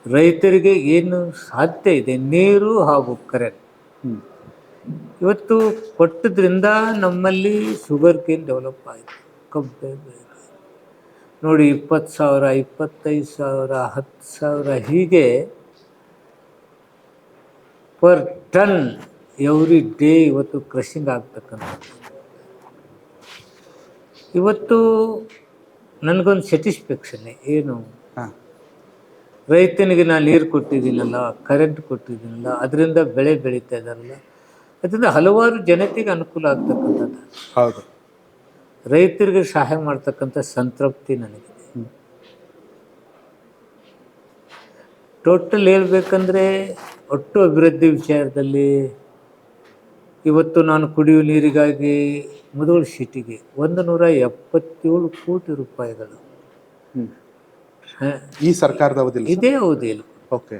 ರೈತರಿಗೆ ಏನು ಸಾಧ್ಯ ಇದೆ, ನೀರು ಹಾಗೂ ಕರೆಂಟ್ ಹ್ಮ್. ಇವತ್ತು ಕೊಟ್ಟದ್ರಿಂದ ನಮ್ಮಲ್ಲಿ ಶುಗರ್ ಕೇನ್ ಡೆವಲಪ್ ಆಯಿತು. ಕಬ್ಬೆ ಬೆಳೆ ನೋಡಿ, 20,000, 25,000, 10,000 ಹೀಗೆ ಪರ್ ಟನ್ ಎವ್ರಿ ಡೇ ಇವತ್ತು ಕ್ರಷಿಂಗ್ ಆಗ್ತಕ್ಕಂಥದ್ದು. ಇವತ್ತು ನನಗೊಂದು ಸ್ಯಾಟಿಸ್ಫ್ಯಾಕ್ಷನ್ನೇ, ಏನು ಹಾಂ. ರೈತನಿಗೆ ನಾನು ನೀರು ಕೊಟ್ಟಿದ್ದೀನಲ್ಲ, ಕರೆಂಟ್ ಕೊಟ್ಟಿದ್ದೀನಲ್ಲ, ಅದರಿಂದ ಬೆಳೆ ಬೆಳೀತಾ ಇದ್ದಾರಲ್ಲ, ಅದರಿಂದ ಹಲವಾರು ಜನತೆಗೆ ಅನುಕೂಲ ಆಗ್ತಕ್ಕಂಥದ್ದು. ಹೌದು. ರೈತರಿಗೆ ಸಹಾಯ ಮಾಡ್ತಕ್ಕಂಥ ಸಂತೃಪ್ತಿ ನನಗಿದೆ. ಟೋಟಲ್ ಹೇಳ್ಬೇಕಂದ್ರೆ ಒಟ್ಟು ಅಭಿವೃದ್ಧಿ ವಿಚಾರದಲ್ಲಿ ಇವತ್ತು ನಾನು ಕುಡಿಯುವ ನೀರಿಗಾಗಿ ಮುಧೋಳ ಸಿಟಿಗೆ 177 ಕೋಟಿ ರೂಪಾಯಿಗಳು ಈ ಸರ್ಕಾರದ ಅವಧಿಯಲ್ಲಿ ಇದೇ ಅವಧಿಯಲ್ಲಿ ಓಕೆ